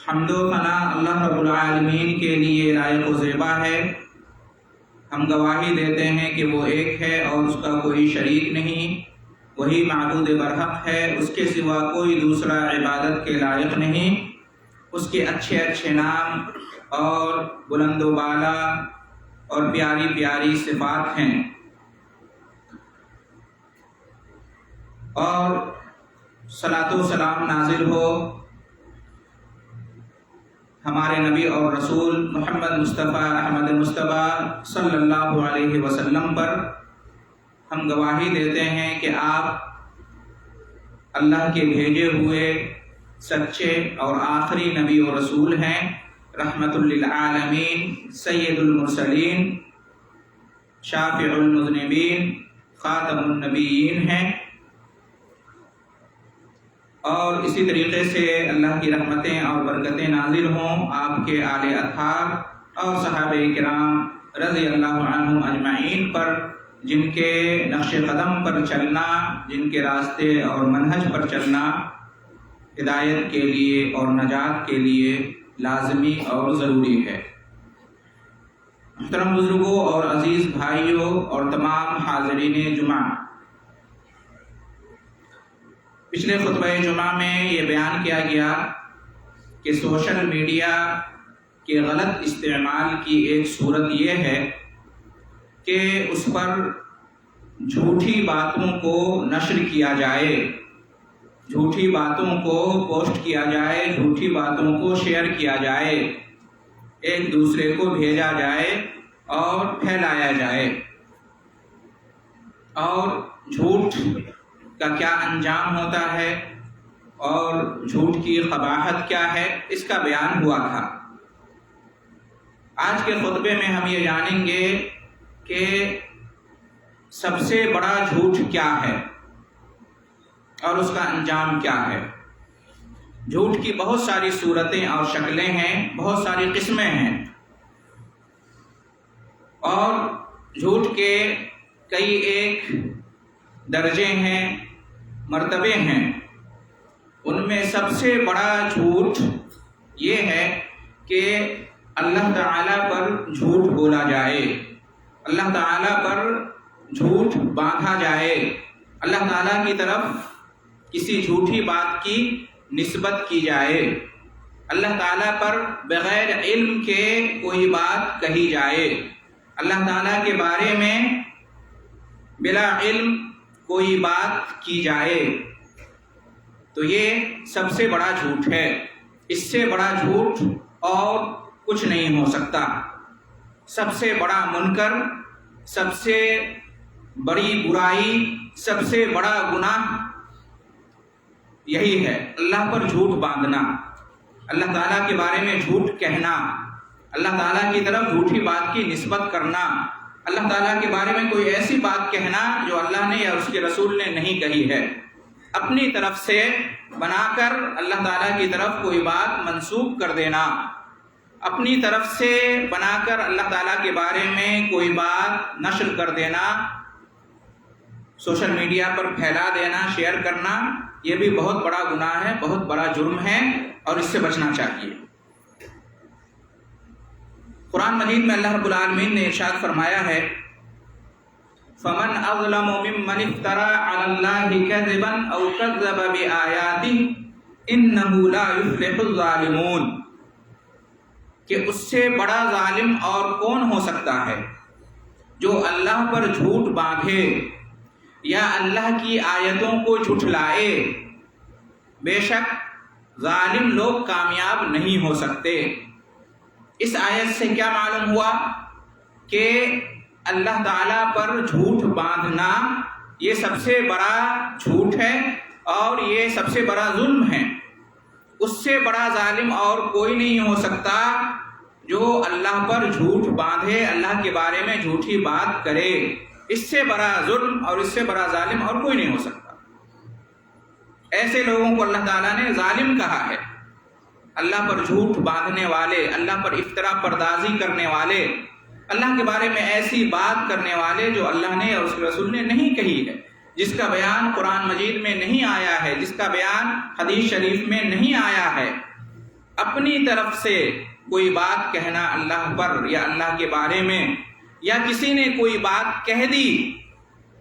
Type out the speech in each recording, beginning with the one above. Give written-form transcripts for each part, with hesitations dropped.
حمد و ثنا اللہ رب العالمین کے لیے لائق و زیبا ہے۔ ہم گواہی دیتے ہیں کہ وہ ایک ہے اور اس کا کوئی شریک نہیں، وہی معبود برحق ہے، اس کے سوا کوئی دوسرا عبادت کے لائق نہیں۔ اس کے اچھے اچھے نام اور بلند و بالا اور پیاری پیاری صفات ہیں، اور صلاۃ و سلام نازل ہو ہمارے نبی اور رسول محمد مصطفیٰ احمد مصطفیٰ صلی اللہ علیہ وسلم پر۔ ہم گواہی دیتے ہیں کہ آپ اللہ کے بھیجے ہوئے سچے اور آخری نبی و رسول ہیں، رحمت للعالمین، سید المرسلین، شافع المذنبین، خاتم النبیین ہیں۔ اور اسی طریقے سے اللہ کی رحمتیں اور برکتیں نازل ہوں آپ کے آل اطہار اور صحابہ کرام رضی اللہ عنہم اجمعین پر، جن کے نقش قدم پر چلنا، جن کے راستے اور منہج پر چلنا ہدایت کے لیے اور نجات کے لیے لازمی اور ضروری ہے۔ محترم بزرگوں اور عزیز بھائیوں اور تمام حاضرین جمعہ، پچھلے خطبہ جمعہ میں یہ بیان کیا گیا کہ سوشل میڈیا کے غلط استعمال کی ایک صورت یہ ہے کہ اس پر جھوٹی باتوں کو نشر کیا جائے، جھوٹی باتوں کو پوسٹ کیا جائے، جھوٹی باتوں کو شیئر کیا جائے، ایک دوسرے کو بھیجا جائے اور پھیلایا جائے، اور جھوٹ کا کیا انجام ہوتا ہے اور جھوٹ کی قباحت کیا ہے، اس کا بیان ہوا تھا۔ آج کے خطبے میں ہم یہ جانیں گے کہ سب سے بڑا جھوٹ کیا ہے اور اس کا انجام کیا ہے۔ جھوٹ کی بہت ساری صورتیں اور شکلیں ہیں، بہت ساری قسمیں ہیں، اور جھوٹ کے کئی ایک درجے ہیں، مرتبے ہیں۔ ان میں سب سے بڑا جھوٹ یہ ہے کہ اللہ تعالیٰ پر جھوٹ بولا جائے، اللہ تعالیٰ پر جھوٹ باندھا جائے، اللہ تعالیٰ کی طرف کسی جھوٹی بات کی نسبت کی جائے، اللہ تعالیٰ پر بغیر علم کے کوئی بات کہی جائے، اللہ تعالیٰ کے بارے میں بلا علم کوئی بات کی جائے، تو یہ سب سے بڑا جھوٹ ہے۔ اس سے بڑا جھوٹ اور کچھ نہیں ہو سکتا۔ سب سے بڑا منکر، سب سے بڑی برائی، سب سے بڑا گناہ یہی ہے، اللہ پر جھوٹ باندھنا، اللہ تعالیٰ کے بارے میں جھوٹ کہنا، اللہ تعالیٰ کی طرف جھوٹی بات کی نسبت کرنا، اللہ تعالیٰ کے بارے میں کوئی ایسی بات کہنا جو اللہ نے یا اس کے رسول نے نہیں کہی ہے، اپنی طرف سے بنا کر اللہ تعالیٰ کی طرف کوئی بات منسوب کر دینا، اپنی طرف سے بنا کر اللہ تعالیٰ کے بارے میں کوئی بات نشر کر دینا، سوشل میڈیا پر پھیلا دینا، شیئر کرنا، یہ بھی بہت بڑا گناہ ہے، بہت بڑا جرم ہے، اور اس سے بچنا چاہیے۔ قرآن مجید میں اللہ رب العالمین نے ارشاد فرمایا ہے، فَمَنْ أَظْلَمُ مِمَّنِ افْتَرَىٰ عَلَى اللَّهِ كَذِبًا أَوْ كَذَّبَ بِآيَاتِهِ إِنَّهُ لَا يُفْلِحُ الظَّالِمُونَ، کہ اس سے بڑا ظالم اور کون ہو سکتا ہے جو اللہ پر جھوٹ باندھے یا اللہ کی آیتوں کو جھٹلائے۔ بے شک ظالم لوگ کامیاب نہیں ہو سکتے۔ اس آیت سے کیا معلوم ہوا کہ اللہ تعالیٰ پر جھوٹ باندھنا یہ سب سے بڑا جھوٹ ہے اور یہ سب سے بڑا ظلم ہے۔ اس سے بڑا ظالم اور کوئی نہیں ہو سکتا جو اللہ پر جھوٹ باندھے، اللہ کے بارے میں جھوٹی بات کرے۔ اس سے بڑا ظلم اور اس سے بڑا ظالم اور کوئی نہیں ہو سکتا۔ ایسے لوگوں کو اللہ تعالیٰ نے ظالم کہا ہے، اللہ پر جھوٹ باندھنے والے، اللہ پر افترا پردازی کرنے والے، اللہ کے بارے میں ایسی بات کرنے والے جو اللہ نے اور اس کے رسول نے نہیں کہی ہے، جس کا بیان قرآن مجید میں نہیں آیا ہے، جس کا بیان حدیث شریف میں نہیں آیا ہے، اپنی طرف سے کوئی بات کہنا اللہ پر یا اللہ کے بارے میں، یا کسی نے کوئی بات کہہ دی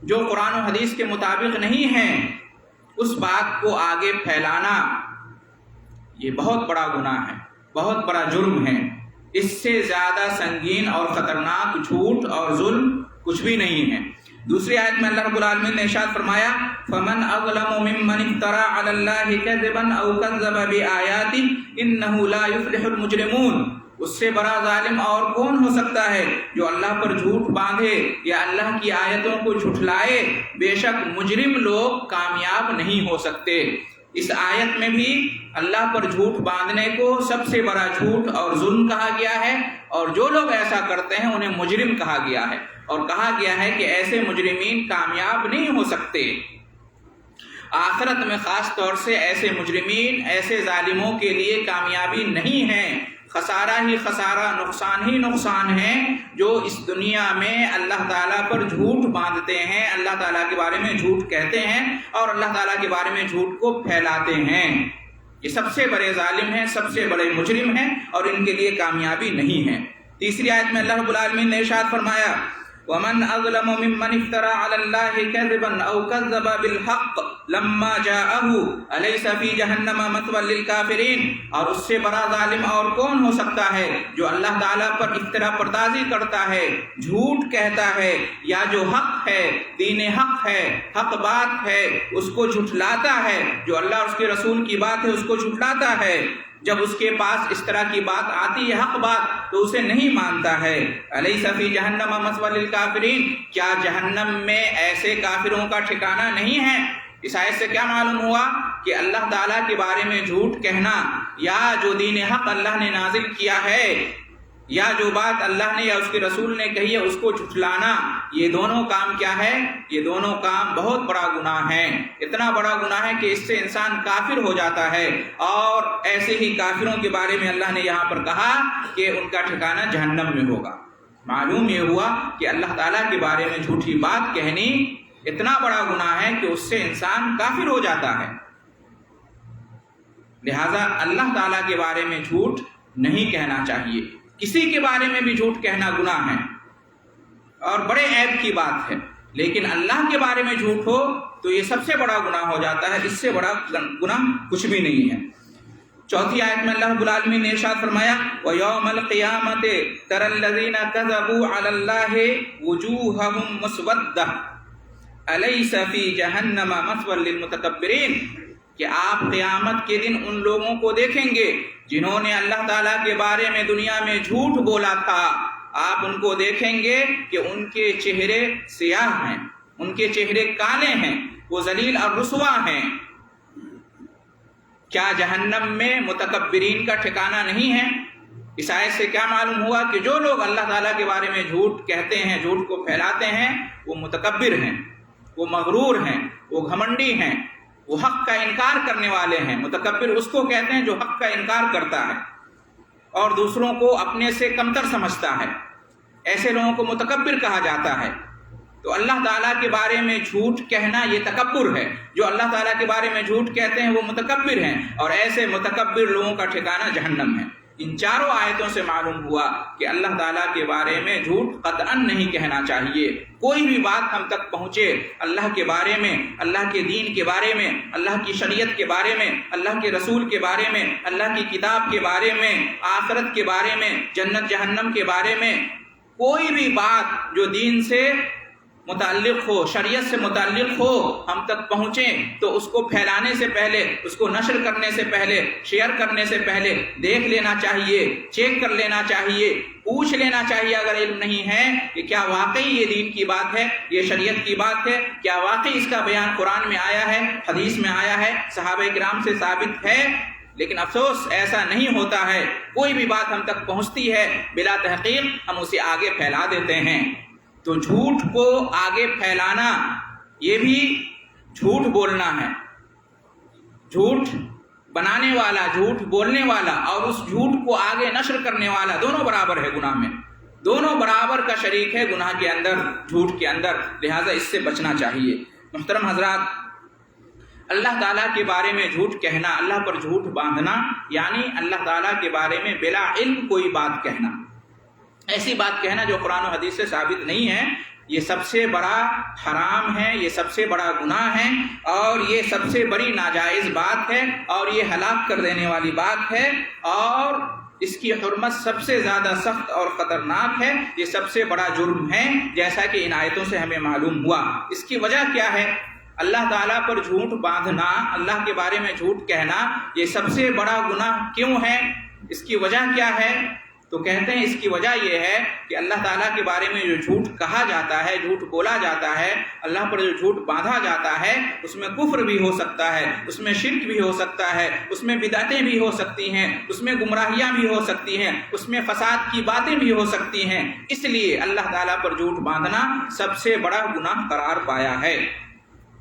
جو قرآن و حدیث کے مطابق نہیں ہے، اس بات کو آگے پھیلانا، یہ بہت بڑا گناہ ہے، بہت بڑا جرم ہے۔ اس سے زیادہ سنگین اور خطرناک جھوٹ اور ظلم کچھ بھی نہیں ہے۔ دوسری آیت میں اللہ رب العالمین نے ارشاد فرمایا فَمَنْ أَظْلَمُ مِمَّنِ افْتَرَىٰ عَلَى اللَّهِ كَذِبًا أَوْ كَذَّبَ بِآيَاتِهِ إِنَّهُ لَا يُفْلِحُ الْمُجْرِمُونَ۔ اس سے بڑا ظالم اور کون ہو سکتا ہے جو اللہ پر جھوٹ باندھے یا اللہ کی آیتوں کو جھٹلائے؟ بے شک مجرم لوگ کامیاب نہیں ہو سکتے۔ اس آیت میں بھی اللہ پر جھوٹ باندھنے کو سب سے بڑا جھوٹ اور ظلم کہا گیا ہے، اور جو لوگ ایسا کرتے ہیں انہیں مجرم کہا گیا ہے، اور کہا گیا ہے کہ ایسے مجرمین کامیاب نہیں ہو سکتے۔ آخرت میں خاص طور سے ایسے مجرمین، ایسے ظالموں کے لیے کامیابی نہیں ہے، خسارہ ہی خسارہ، نقصان ہی نقصان ہے، جو اس دنیا میں اللہ تعالیٰ پر جھوٹ باندھتے ہیں، اللہ تعالیٰ کے بارے میں جھوٹ کہتے ہیں اور اللہ تعالیٰ کے بارے میں جھوٹ کو پھیلاتے ہیں۔ یہ سب سے بڑے ظالم ہیں، سب سے بڑے مجرم ہیں، اور ان کے لیے کامیابی نہیں ہے۔ تیسری آیت میں اللہ رب العالمین نے ارشاد فرمایا وَمَنْ أَظْلَمُ مِمَّنِ افْتَرَىٰ عَلَى اللَّهِ كَذِبًا أَوْ كَذَّبَ بِالْحَقِّ لَمَّا جَاءَهُ أَلَيْسَ فِي جَهَنَّمَ مَثْوًى لِلْكَافِرِينَ۔ اور اس سے بڑا ظالم اور کون ہو سکتا ہے جو اللہ تعالیٰ پر افترا پردازی کرتا ہے، جھوٹ کہتا ہے، یا جو حق ہے، دین حق ہے، حق بات ہے، اس کو جھٹلاتا ہے، جو اللہ اور اس کے رسول کی بات ہے اس کو جھٹلاتا ہے۔ جب اس کے پاس اس طرح کی بات آتی ہے، حق بات، تو اسے نہیں مانتا ہے۔ الیس فی جہنم مثوی للکافرین، کیا جہنم میں ایسے کافروں کا ٹھکانہ نہیں ہے؟ اس آیت سے کیا معلوم ہوا کہ اللہ تعالیٰ کے بارے میں جھوٹ کہنا، یا جو دین حق اللہ نے نازل کیا ہے، یا جو بات اللہ نے یا اس کے رسول نے کہی ہے اس کو جھٹلانا، یہ دونوں کام کیا ہے؟ یہ دونوں کام بہت بڑا گناہ ہے۔ اتنا بڑا گناہ ہے کہ اس سے انسان کافر ہو جاتا ہے، اور ایسے ہی کافروں کے بارے میں اللہ نے یہاں پر کہا کہ ان کا ٹھکانہ جہنم میں ہوگا۔ معلوم یہ ہوا کہ اللہ تعالیٰ کے بارے میں جھوٹی بات کہنی اتنا بڑا گناہ ہے کہ اس سے انسان کافر ہو جاتا ہے۔ لہذا اللہ تعالیٰ کے بارے میں جھوٹ نہیں کہنا چاہیے۔ کسی کے بارے میں بھی جھوٹ کہنا گناہ ہے اور بڑے عیب کی بات ہے، لیکن اللہ کے بارے میں جھوٹ ہو تو یہ سب سے بڑا گناہ ہو جاتا ہے، اس سے بڑا گناہ کچھ بھی نہیں ہے۔ چوتھی آیت میں اللہ رب العالمین نے ارشاد فرمایا وَيَوْمَ الْقِيَامَةِ تَرَى الَّذِينَ كَذَبُوا عَلَى اللَّهِ وُجُوهَهُمْ مُسْوَدَّةٌ أَلَيْسَ فِي جَهَنَّمَ مَثْوًى لِلْمُتَكَبِّرِينَ، کہ آپ قیامت کے دن ان لوگوں کو دیکھیں گے جنہوں نے اللہ تعالیٰ کے بارے میں دنیا میں جھوٹ بولا تھا۔ آپ ان کو دیکھیں گے کہ ان کے چہرے سیاہ ہیں، ان کے چہرے کالے ہیں، وہ ذلیل اور رسوا ہیں۔ کیا جہنم میں متکبرین کا ٹھکانہ نہیں ہے؟ اس آیت سے کیا معلوم ہوا کہ جو لوگ اللہ تعالیٰ کے بارے میں جھوٹ کہتے ہیں، جھوٹ کو پھیلاتے ہیں، وہ متکبر ہیں، وہ مغرور ہیں، وہ گھمنڈی ہیں، وہ حق کا انکار کرنے والے ہیں۔ متکبر اس کو کہتے ہیں جو حق کا انکار کرتا ہے اور دوسروں کو اپنے سے کمتر سمجھتا ہے، ایسے لوگوں کو متکبر کہا جاتا ہے۔ تو اللہ تعالیٰ کے بارے میں جھوٹ کہنا یہ تکبر ہے۔ جو اللہ تعالیٰ کے بارے میں جھوٹ کہتے ہیں وہ متکبر ہیں، اور ایسے متکبر لوگوں کا ٹھکانہ جہنم ہے۔ ان چاروں آیتوں سے معلوم ہوا کہ اللہ تعالیٰ کے بارے میں جھوٹ قطعاً نہیں کہنا چاہیے۔ کوئی بھی بات ہم تک پہنچے اللہ کے بارے میں، اللہ کے دین کے بارے میں، اللہ کی شریعت کے بارے میں، اللہ کے رسول کے بارے میں، اللہ کی کتاب کے بارے میں، آخرت کے بارے میں، جنت جہنم کے بارے میں، کوئی بھی بات جو دین سے متعلق ہو، شریعت سے متعلق ہو، ہم تک پہنچیں تو اس کو پھیلانے سے پہلے، اس کو نشر کرنے سے پہلے، شیئر کرنے سے پہلے دیکھ لینا چاہیے، چیک کر لینا چاہیے، پوچھ لینا چاہیے اگر علم نہیں ہے کہ کیا واقعی یہ دین کی بات ہے، یہ شریعت کی بات ہے، کیا واقعی اس کا بیان قرآن میں آیا ہے، حدیث میں آیا ہے، صحابہ کرام سے ثابت ہے۔ لیکن افسوس ایسا نہیں ہوتا ہے۔ کوئی بھی بات ہم تک پہنچتی ہے بلا تحقیق ہم اسے آگے پھیلا دیتے ہیں۔ تو جھوٹ کو آگے پھیلانا یہ بھی جھوٹ بولنا ہے۔ جھوٹ بنانے والا، جھوٹ بولنے والا اور اس جھوٹ کو آگے نشر کرنے والا دونوں برابر ہے گناہ میں، دونوں برابر کا شریک ہے گناہ کے اندر، جھوٹ کے اندر۔ لہٰذا اس سے بچنا چاہیے۔ محترم حضرات، اللہ تعالیٰ کے بارے میں جھوٹ کہنا، اللہ پر جھوٹ باندھنا، یعنی اللہ تعالیٰ کے بارے میں بلا علم کوئی بات کہنا، ایسی بات کہنا جو قرآن و حدیث سے ثابت نہیں ہے، یہ سب سے بڑا حرام ہے، یہ سب سے بڑا گناہ ہے، اور یہ سب سے بڑی ناجائز بات ہے، اور یہ ہلاک کر دینے والی بات ہے، اور اس کی حرمت سب سے زیادہ سخت اور خطرناک ہے، یہ سب سے بڑا جرم ہے، جیسا کہ ان آیتوں سے ہمیں معلوم ہوا۔ اس کی وجہ کیا ہے؟ اللہ تعالیٰ پر جھوٹ باندھنا، اللہ کے بارے میں جھوٹ کہنا، یہ سب سے بڑا گناہ کیوں ہے؟ اس کی وجہ کیا ہے؟ تو کہتے ہیں اس کی وجہ یہ ہے کہ اللہ تعالیٰ کے بارے میں جو جھوٹ کہا جاتا ہے، جھوٹ بولا جاتا ہے، اللہ پر جو جھوٹ باندھا جاتا ہے، اس میں کفر بھی ہو سکتا ہے، اس میں شرک بھی ہو سکتا ہے، اس میں بدعتیں بھی ہو سکتی ہیں، اس میں گمراہیاں بھی ہو سکتی ہیں، اس میں فساد کی باتیں بھی ہو سکتی ہیں۔ اس لیے اللہ تعالیٰ پر جھوٹ باندھنا سب سے بڑا گناہ قرار پایا ہے۔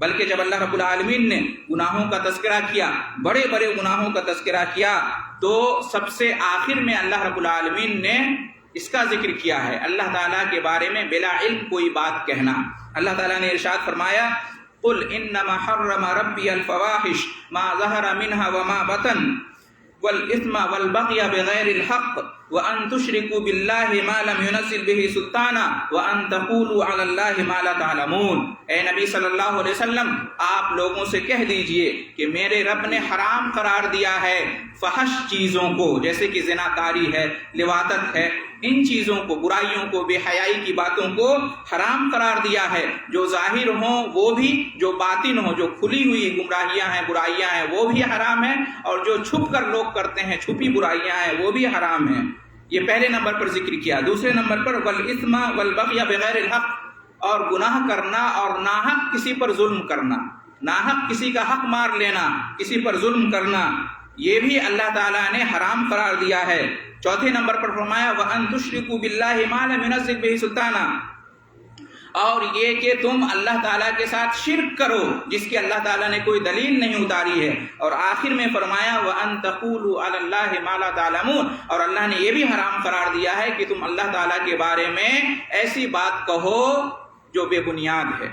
بلکہ جب اللہ رب العالمین نے گناہوں کا تذکرہ کیا، بڑے بڑے گناہوں کا تذکرہ کیا، تو سب سے آخر میں اللہ رب العالمین نے اس کا ذکر کیا ہے، اللہ تعالیٰ کے بارے میں بلا علم کوئی بات کہنا۔ اللہ تعالیٰ نے ارشاد فرمایا، قل انما حرم ربی الفواحش ما ظہر منها وما بطن والإثم والبغي بغير الحق وأن تشركوا بالله ما لم ينزل به سلطانا وأن تقولوا على الله ما لا تعلمون۔ اے نبی صلی اللہ علیہ وسلم، آپ لوگوں سے کہہ دیجئے کہ میرے رب نے حرام قرار دیا ہے فحش چیزوں کو، جیسے کہ زناکاری ہے، لواطت ہے، ان چیزوں کو، برائیوں کو، بے حیائی کی باتوں کو حرام قرار دیا ہے، جو ظاہر ہوں وہ بھی، جو باطن ہوں، جو کھلی ہوئی گمراہیاں ہیں، برائیاں ہیں، وہ بھی حرام ہیں، اور جو چھپ کر لوگ کرتے ہیں، چھپی برائیاں ہیں، وہ بھی حرام ہیں۔ یہ پہلے نمبر پر ذکر کیا۔ دوسرے نمبر پر والإثم والبغي بغیر الحق، اور گناہ کرنا اور ناحق کسی پر ظلم کرنا، ناحق کسی کا حق مار لینا، کسی پر ظلم کرنا، یہ بھی اللہ تعالیٰ نے حرام قرار دیا ہے۔ چوتھے نمبر پر فرمایا وَأَن تُشْرِكُوا بِاللَّهِ مَا لَمْ يُنَزِّلْ بِهِ سُلْطَانًا، اور یہ کہ تم اللہ تعالیٰ کے ساتھ شرک کرو جس کی اللہ تعالیٰ نے کوئی دلیل نہیں اتاری ہے۔ اور آخر میں فرمایا وَأَن تَقُولُوا عَلَى اللَّهِ مَا لَا تَعْلَمُونَ، اور اللہ نے یہ بھی حرام قرار دیا ہے کہ تم اللہ تعالیٰ کے بارے میں ایسی بات کہو جو بے بنیاد ہے،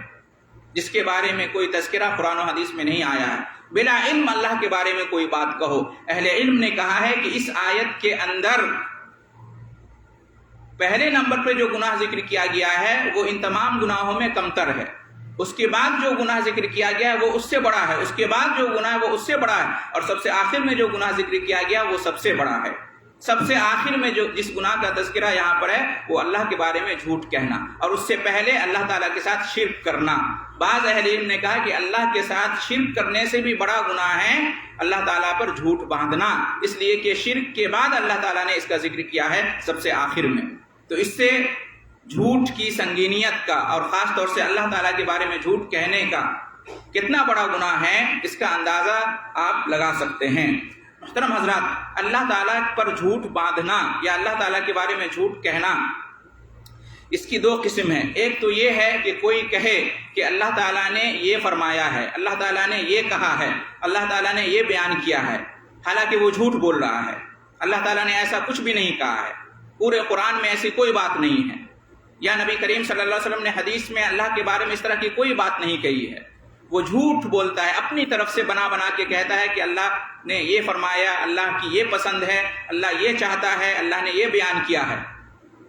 جس کے بارے میں کوئی تذکرہ قرآن و حدیث میں نہیں آیا ہے۔ بلا علم اللہ کے بارے میں کوئی بات کہو۔ اہل علم نے کہا ہے کہ اس آیت کے اندر پہلے نمبر پہ جو گناہ ذکر کیا گیا ہے وہ ان تمام گناہوں میں کمتر ہے، اس کے بعد جو گناہ ذکر کیا گیا ہے وہ اس سے بڑا ہے، اس کے بعد جو گناہ ہے وہ اس سے بڑا ہے، اور سب سے آخر میں جو گناہ ذکر کیا گیا وہ سب سے بڑا ہے۔ سب سے آخر میں جو جس گناہ کا تذکرہ یہاں پر ہے وہ اللہ کے بارے میں جھوٹ کہنا، اور اس سے پہلے اللہ تعالیٰ کے ساتھ شرک کرنا۔ بعض اہل علم نے کہا کہ اللہ کے ساتھ شرک کرنے سے بھی بڑا گناہ ہے اللہ تعالیٰ پر جھوٹ باندھنا، اس لیے کہ شرک کے بعد اللہ تعالیٰ نے اس کا ذکر کیا ہے سب سے آخر میں۔ تو اس سے جھوٹ کی سنگینیت کا، اور خاص طور سے اللہ تعالیٰ کے بارے میں جھوٹ کہنے کا کتنا بڑا گناہ ہے، اس کا اندازہ آپ لگا سکتے ہیں۔ محترم حضرات، اللہ تعالیٰ پر جھوٹ باندھنا یا اللہ تعالیٰ کے بارے میں جھوٹ کہنا، اس کی دو قسم ہیں۔ ایک تو یہ ہے کہ کوئی کہے کہ اللہ تعالیٰ نے یہ فرمایا ہے، اللہ تعالیٰ نے یہ کہا ہے، اللہ تعالیٰ نے یہ بیان کیا ہے، حالانکہ وہ جھوٹ بول رہا ہے، اللہ تعالیٰ نے ایسا کچھ بھی نہیں کہا ہے، پورے قرآن میں ایسی کوئی بات نہیں ہے، یا نبی کریم صلی اللہ علیہ وسلم نے حدیث میں اللہ کے بارے میں اس طرح کی کوئی بات نہیں کہی ہے۔ وہ جھوٹ بولتا ہے، اپنی طرف سے بنا بنا کے کہتا ہے کہ اللہ نے یہ فرمایا، اللہ کی یہ پسند ہے، اللہ یہ چاہتا ہے، اللہ نے یہ بیان کیا ہے۔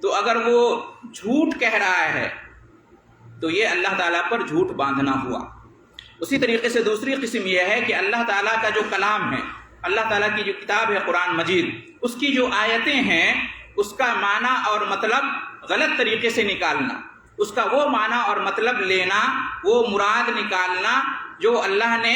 تو اگر وہ جھوٹ کہہ رہا ہے تو یہ اللہ تعالیٰ پر جھوٹ باندھنا ہوا۔ اسی طریقے سے دوسری قسم یہ ہے کہ اللہ تعالیٰ کا جو کلام ہے، اللہ تعالیٰ کی جو کتاب ہے قرآن مجید، اس کی جو آیتیں ہیں اس کا معنی اور مطلب غلط طریقے سے نکالنا، اس کا وہ معنی اور مطلب لینا، وہ مراد نکالنا جو اللہ نے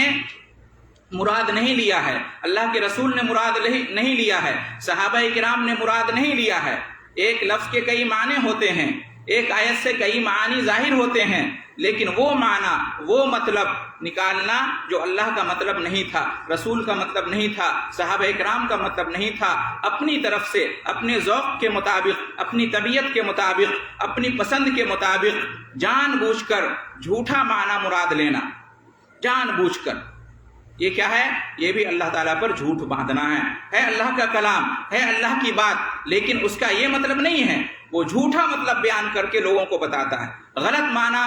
مراد نہیں لیا ہے، اللہ کے رسول نے مراد نہیں لیا ہے، صحابہ کرام نے مراد نہیں لیا ہے۔ ایک لفظ کے کئی معنی ہوتے ہیں، ایک آیت سے کئی معانی ظاہر ہوتے ہیں، لیکن وہ معنی، وہ مطلب نکالنا جو اللہ کا مطلب نہیں تھا، رسول کا مطلب نہیں تھا، صحابہ کرام کا مطلب نہیں تھا، اپنی طرف سے، اپنے ذوق کے مطابق، اپنی طبیعت کے مطابق، اپنی پسند کے مطابق جان بوجھ کر جھوٹا معنی مراد لینا، جان بوجھ کر، یہ کیا ہے؟ یہ بھی اللہ تعالیٰ پر جھوٹ باندھنا ہے اللہ کا کلام، ہے اللہ کی بات، لیکن اس کا یہ مطلب نہیں ہے، وہ جھوٹا مطلب بیان کر کے لوگوں کو بتاتا ہے، غلط معنی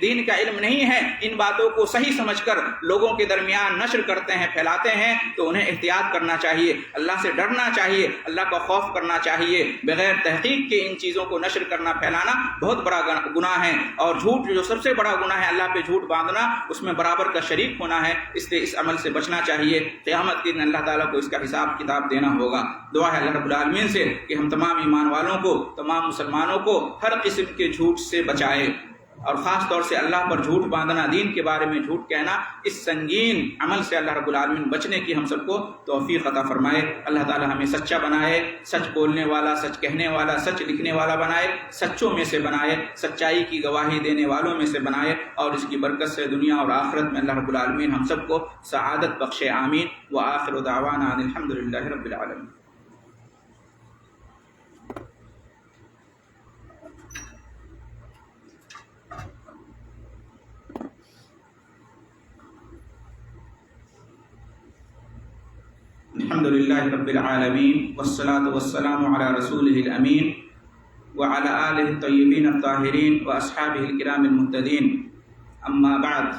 دین کا علم نہیں ہے، ان باتوں کو صحیح سمجھ کر لوگوں کے درمیان نشر کرتے ہیں، پھیلاتے ہیں، تو انہیں احتیاط کرنا چاہیے، اللہ سے ڈرنا چاہیے، اللہ کا خوف کرنا چاہیے۔ بغیر تحقیق کے ان چیزوں کو نشر کرنا، پھیلانا بہت بڑا گناہ ہے، اور جھوٹ جو سب سے بڑا گناہ ہے، اللہ پہ جھوٹ باندھنا، اس میں برابر کا شریک ہونا ہے، اس لیے اس عمل سے بچنا چاہیے۔ قیامت کے دن اللہ تعالیٰ کو اس کا حساب کتاب دینا ہوگا۔ دعا ہے اللہ رب العالمین سے کہ ہم تمام ایمان والوں کو، تمام مسلمانوں کو ہر قسم کے جھوٹ سے بچائے، اور خاص طور سے اللہ پر جھوٹ باندھنا، دین کے بارے میں جھوٹ کہنا، اس سنگین عمل سے اللہ رب العالمین بچنے کی ہم سب کو توفیق عطا فرمائے۔ اللہ تعالی ہمیں سچا بنائے، سچ بولنے والا، سچ کہنے والا، سچ لکھنے والا بنائے، سچوں میں سے بنائے، سچائی کی گواہی دینے والوں میں سے بنائے، اور اس کی برکت سے دنیا اور آخرت میں اللہ رب العالمین ہم سب کو سعادت بخشے، آمین۔ وآخر دعوانا ان الحمدللہ رب العالمین۔ الحمد للہ رب العالمین والصلاة والسلام علی رسولہ الامین وعلی آلہ الطیبین الطاہرین واصحابہ الکرام المہتدین، اما بعد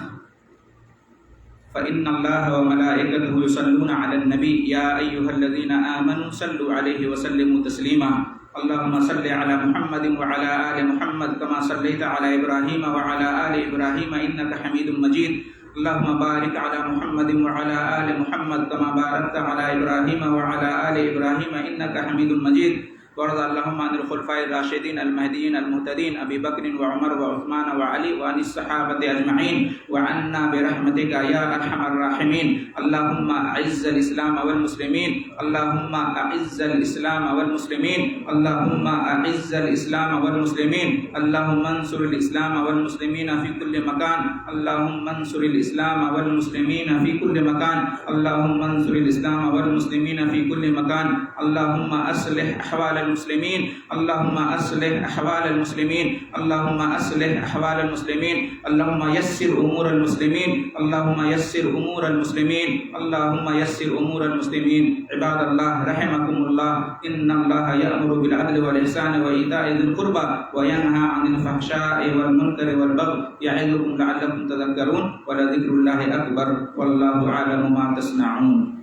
فإن اللہ وملائکتہ یصلون علی النبی یا ایہا الذین آمنوا صلوا علیہ وسلموا تسلیما۔ اللہم صل علی محمد وعلی آل محمد کما صلیت علی ابراہیم وعلی آل ابراہیم انک حمید مجید۔ اللهم بارك على محمد وعلى آل محمد كما باركت على إبراهيم وعلى آل إبراهيم إنك حميد مجيد۔ وارض اللهم عن الخلفاء الراشدين المهديين المهتدين أبي بكر وعمر وعثمان وعلي وعن الصحابة أجمعين وعنا برحمتك يا أرحم الراحمين۔ اللهم أعز الإسلام والمسلمين، اللهم أعز الإسلام والمسلمين، اللهم أعز الإسلام والمسلمين، اللهم انصر الإسلام والمسلمين في كل مكان، اللهم انصر الإسلام والمسلمين في كل مكان، اللهم انصر الإسلام والمسلمين في كل مكان، اللهم أصلح أحوال المسلمين، اللهم أصلح أحوال المسلمين، اللهم أصلح أحوال المسلمين، اللهم يسر أمور المسلمين، اللهم يسر أمور المسلمين، اللهم يسر أمور المسلمين۔ عباد الله رحمكم الله، إن الله يأمر بالعدل والإحسان وإيتاء ذي القربى وينهى عن الفحشاء والمنكر والبغي يعظكم لعلكم تذكرون، ولذكر الله أكبر والله أعلم ما تصنعون۔